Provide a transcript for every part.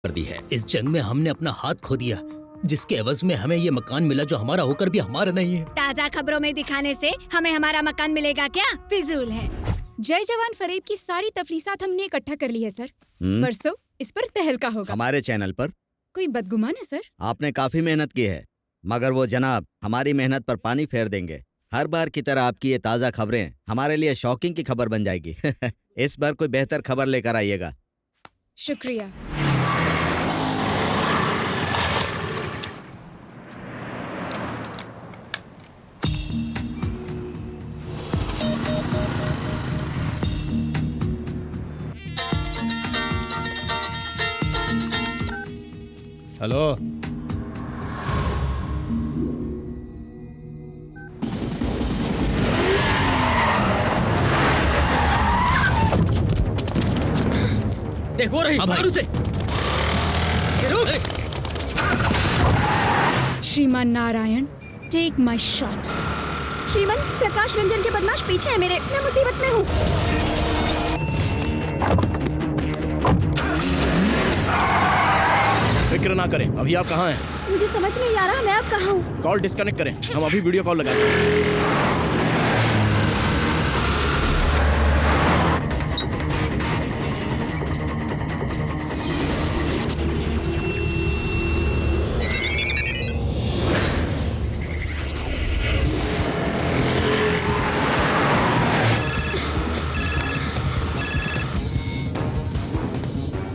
कर दी है। इस जंग में हमने अपना हाथ खो दिया, जिसके एवज में हमें ये मकान मिला जो हमारा होकर भी हमारा नहीं है। ताज़ा खबरों में दिखाने से हमें हमारा मकान मिलेगा क्या? फिजूल है। जय जवान फरेब की सारी तफलीसात हमने इकट्ठा कर ली है सर। परसों इस पर तहलका होगा। हमारे चैनल पर कोई बदगुमान है सर? आपने काफी मेहनत की है, मगर वो जनाब हमारी मेहनत पर पानी फेर देंगे। हर बार की तरह आपकी ये ताज़ा खबरें हमारे लिए शॉकिंग की खबर बन जाएगी। इस बार कोई बेहतर खबर लेकर आइएगा। शुक्रिया। हेलो, देखो रही मार उसे। श्रीमान नारायण, टेक माई शॉट। श्रीमान, प्रकाश रंजन के बदमाश पीछे है मेरे, मैं मुसीबत में हूँ। फिक्र ना करें। अभी आप कहाँ हैं? मुझे समझ नहीं आ रहा मैं अब कहाँ हूँ। कॉल डिस्कनेक्ट करें, हम अभी वीडियो कॉल लगाते हैं।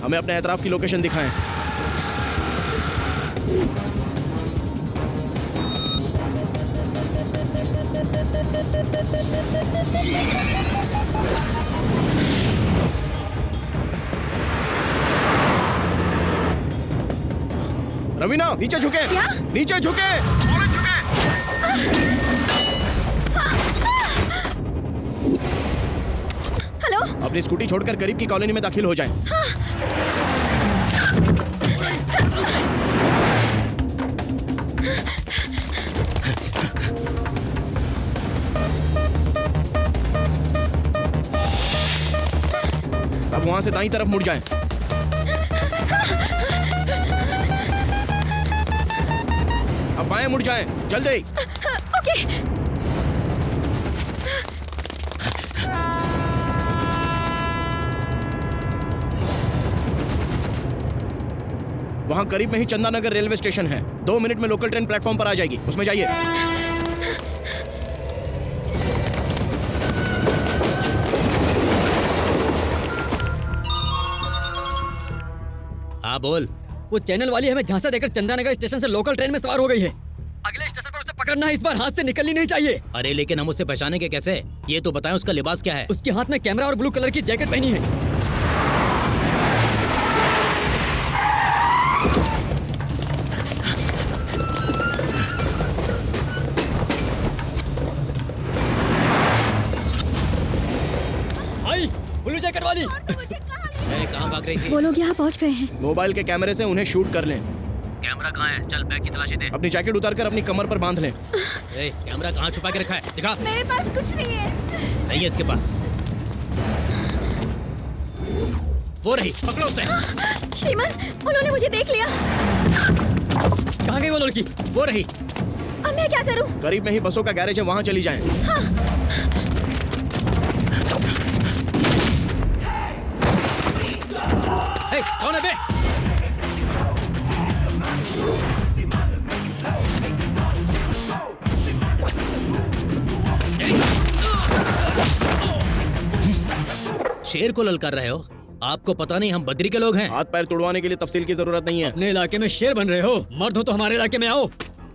हमें अपने एतराफ की लोकेशन दिखाएं। रवीना, नीचे झुके। क्या? नीचे झुके। हेलो, अपनी स्कूटी छोड़कर करीब की कॉलोनी में दाखिल हो जाएं। अब वहां से दाईं तरफ मुड़ जाएं। अब बाएं मुड़ जाएं, जल्दी। ओके। वहां करीब में ही चंदानगर रेलवे स्टेशन है। 2 मिनट में लोकल ट्रेन प्लेटफॉर्म पर आ जाएगी, उसमें जाइए। हाँ बोल। वो चैनल वाली हमें झांसा देकर चंदानगर स्टेशन से लोकल ट्रेन में सवार हो गई है। अगले स्टेशन पर उसे पकड़ना है, इस बार हाथ से निकलनी नहीं चाहिए। अरे लेकिन हम उसे पहचानेंगे कैसे? ये तो बताएं उसका लिबास क्या है? उसके हाथ में कैमरा और ब्लू कलर की जैकेट पहनी है। आई, ब्लू जैकेट वाली। कहाँ भाग रही थी? वो लोग यहाँ पहुँच गए हैं। मोबाइल के कैमरे से उन्हें शूट कर लें। कैमरा कहाँ है? चल बैग की तलाशी दे। अपनी जैकेट उतारकर अपनी कमर पर बांध लें। कैमरा कहाँ छुपा के रखा है? दिखा। मेरे पास कुछ नहीं है। नहीं है इसके पास। वो रही, पकड़ो उसे। श्रीमान, उन्होंने मुझे देख लिया। कहाँ गई वो लड़की? वो रही। अब मैं क्या करूं? करीब में ही बसों का गैरेज है, वहां चली जाएं। हाँ। कौन है बे? शेर को ललकार रहे हो? आपको पता नहीं हम बद्री के लोग हैं? हाथ पैर तुड़वाने के लिए तफसील की जरूरत नहीं है। अपने इलाके में शेर बन रहे हो? मर्द हो तो हमारे इलाके में आओ।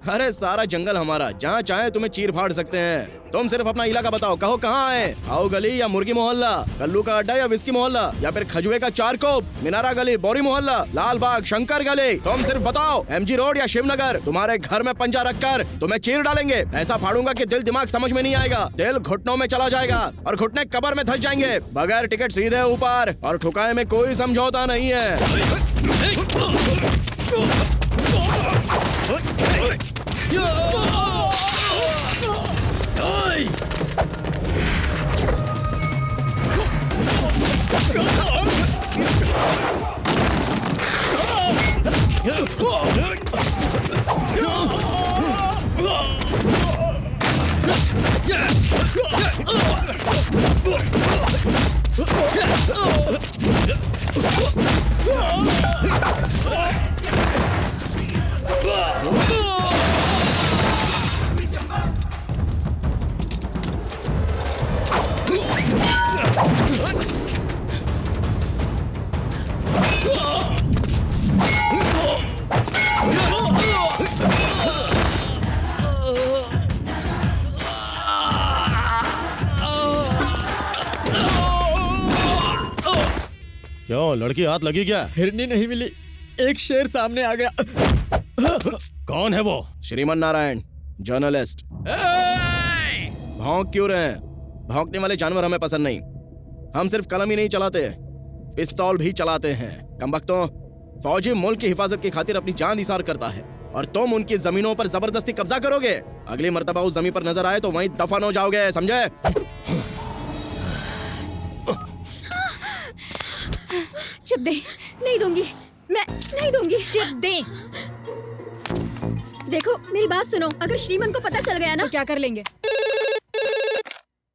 अरे सारा जंगल हमारा, जहाँ चाहे तुम्हें चीर फाड़ सकते हैं। तुम सिर्फ अपना इलाका बताओ, कहो कहाँ आए? आओ गली या मुर्गी मोहल्ला, कल्लू का अड्डा या विस्की मोहल्ला, या फिर खजुए का चारकोप, मीनारा गली, बोरी मोहल्ला, लाल बाग, शंकर गली। तुम सिर्फ बताओ, MG रोड या शिवनगर। तुम्हारे घर में पंजा रखकर तुम्हें चीर डालेंगे। ऐसा फाड़ूंगा कि दिल दिमाग समझ में नहीं आएगा। दिल घुटनों में चला जाएगा और घुटने कब्र में धंस जाएंगे। बगैर टिकट सीधे ऊपर, और ठुकाए में कोई समझौता नहीं है। क्यों, लड़की हाथ लगी क्या? हिरनी नहीं मिली, एक शेर सामने आ गया। कौन है वो? श्रीमन नारायण, जर्नलिस्ट। भौंक क्यों रहे हैं? भौंकने वाले जानवर हमें पसंद नहीं। हम सिर्फ कलम ही नहीं चलाते, पिस्तौल भी चलाते हैं। कमबख्तों, फौजी मुल्क की हिफाजत की खातिर अपनी जान निसार करता है और तुम उनकी जमीनों पर जबरदस्ती कब्जा करोगे। अगली मर्तबा उस जमीन पर नजर आए तो वहीं दफन हो जाओगे, समझे? चिप दे, नहीं दूंगी, मैं नहीं दूंगी। चिप दे। देखो मेरी बात सुनो, अगर श्रीमन को पता चल गया ना तो क्या कर लेंगे?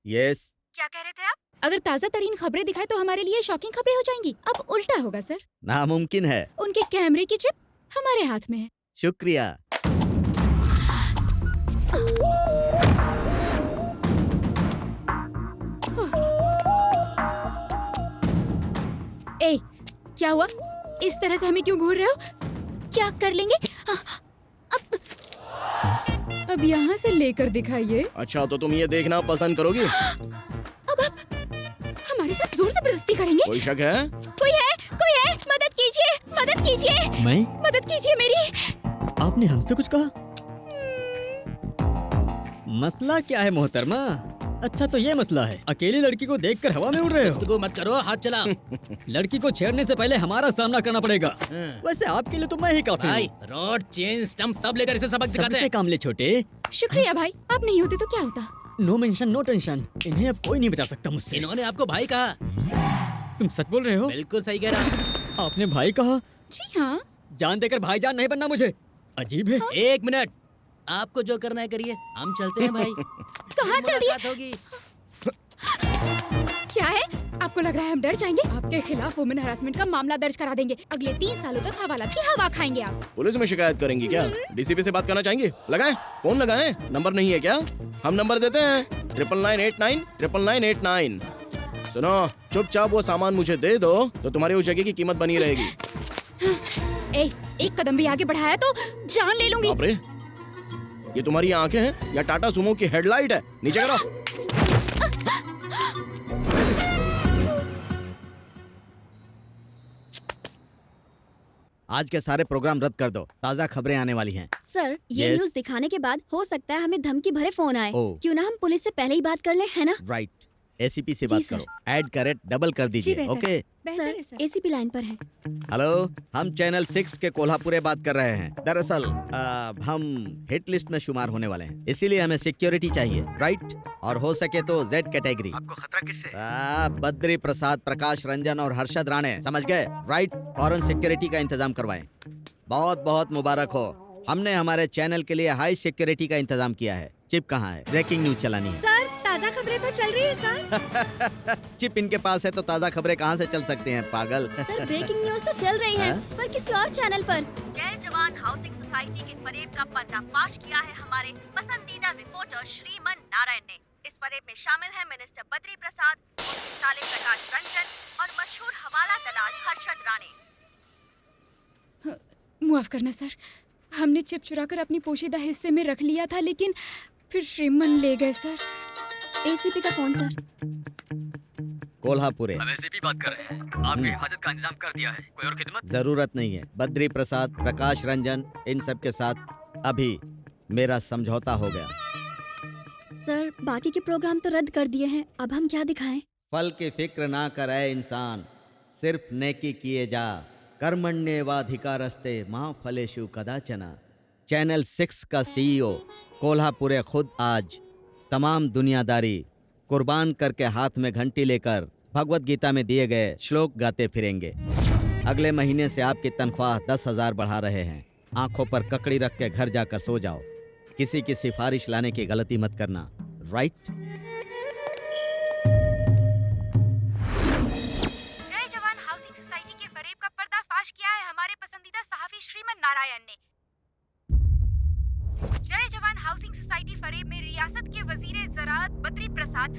यस। क्या कह रहे थे आप? अगर ताजा तरीन खबरें दिखाए तो हमारे लिए शॉकिंग खबरें हो जाएंगी। अब उल्टा होगा सर। नामुमकिन है। उनके कैमरे की चिप हमारे हाथ में है। शुक्रिया। ए, क्या हुआ? इस तरह से हमें क्यों घूर रहे हो? क्या कर लेंगे? अब यहाँ से लेकर दिखाइए। अच्छा, तो तुम ये देखना पसंद करोगी? अब आप हमारे साथ जोर जबरदस्ती करेंगे? कोई शक है? कोई है? कोई है? मदद कीजिए, मदद कीजिए, मैं? मदद कीजिए मेरी। आपने हमसे कुछ कहा? मसला क्या है मोहतरमा? अच्छा तो ये मसला है, अकेली लड़की को देखकर हवा में उड़ रहे हो। को मत करो, हाथ चला। लड़की को छेड़ने से पहले हमारा सामना करना पड़ेगा। वैसे आपके लिए तो मैं ही काफी भाई, हूँ। रॉड, चेन, स्टंप सब लेकर इसे सबक दिखाते सबसे हैं। काम ले छोटे। शुक्रिया भाई, आप नहीं होते तो क्या होता? नो मेंशन नो टेंशन, इन्हें अब कोई नहीं बचा सकता मुझसे। इन्होंने आपको भाई कहा। तुम सच बोल रहे हो? बिल्कुल सही कह रहा। आपने भाई कहा? जी हाँ। जान देकर भाईजान नहीं बनना मुझे, अजीब है। एक मिनट, आपको जो करना है करिए, हम चलते हैं भाई। कहाँ चल दिए? मुलाकात होगी। क्या है? आपको लग रहा है हम डर जाएंगे? आपके खिलाफ वुमेन हरासमेंट का मामला दर्ज करा देंगे। अगले 3 सालों तक हवाला की हवा खाएंगे आप। पुलिस में शिकायत करेंगी क्या? डीसीपी से बात करना चाहेंगे? लगाएं, फोन लगाएं। नंबर नहीं है क्या? हम नंबर देते हैं 9989 9989। सुनो, चुपचाप वो सामान मुझे दे दो तो तुम्हारी उस जगह की कीमत बनी रहेगी। ए, एक कदम भी आगे बढ़ाया तो जान ले लूंगी। बाप रे, ये तुम्हारी आंखें हैं या टाटा सुमो की हेडलाइट है? नीचे करो। आज के सारे प्रोग्राम रद्द कर दो, ताज़ा खबरें आने वाली हैं। सर, ये Yes? न्यूज़ दिखाने के बाद हो सकता है हमें धमकी भरे फोन आए। ओह। क्यों ना हम पुलिस से पहले ही बात कर ले, है ना? राइट, एसीपी से जी, बात सर। करो। ऐड का रेट डबल कर दीजिए, ओके? सर, एसीपी लाइन पर है। हेलो, हम चैनल 6 के कोल्हापुरे बात कर रहे हैं। दरअसल हम हिट लिस्ट में शुमार होने वाले हैं, इसीलिए हमें सिक्योरिटी चाहिए, राइट? और हो सके तो जेड कैटेगरी। आपको खतरा किससे? बद्री प्रसाद, प्रकाश रंजन और हर्षद राणे, समझ गए? राइट, फौरन सिक्योरिटी का इंतजाम करवाएं। बहुत बहुत मुबारक हो, हमने हमारे चैनल के लिए हाई सिक्योरिटी का इंतजाम किया है। चिप कहाँ है? ब्रेकिंग न्यूज चलानी है। सर, ताज़ा खबरें तो चल रही है सर। चिप इनके पास है तो ताज़ा खबरें कहाँ से चल सकती हैं, पागल? सर, ब्रेकिंग न्यूज़ तो चल रही है, हाँ? पर किसी और चैनल पर। जय जवान हाउसिंग सोसाइटी के फरेब का पर्दाफाश किया है हमारे पसंदीदा रिपोर्टर श्रीमन नारायण ने। इस फरेब में शामिल है मिनिस्टर बद्री प्रसाद, उनके साले प्रकाश रंजन और मशहूर हवाला दलाल हर्षद राणे। माफ करना सर, हमने चिप चुराकर अपनी पोशीदा हिस्से में रख लिया था, लेकिन फिर श्रीमन ले गए सर। एसीपी का फोन सर। कोल्हापुरे। अब एसीपी बात कर रहे हैं। आपकी हिफाजत का इंतजाम कर दिया है, कोई और खिदमत? जरूरत नहीं है। बद्री प्रसाद, प्रकाश रंजन, इन सब के साथ अभी मेरा समझौता हो गया। सर, बाकी के प्रोग्राम तो रद्द कर दिए हैं, अब हम क्या दिखाएं? फल की फिक्र ना करे इंसान, सिर्फ नेकी किए जा। कर्मण्येवाधिकारस्ते मां फलेषु कदाचन। चैनल 6 का सीईओ कोल्हापुरे खुद आज तमाम दुनियादारी कुर्बान करके हाथ में घंटी लेकर भगवत गीता में दिए गए श्लोक गाते फिरेंगे। अगले महीने से आपकी तनख्वाह 10,000 बढ़ा रहे हैं। आंखों पर ककड़ी रख के घर जाकर सो जाओ। किसी की सिफारिश लाने की गलती मत करना, राइट? हाउसिंग सोसाइटी फरेब में रियासत के वजीर ज़राअत बद्री प्रसाद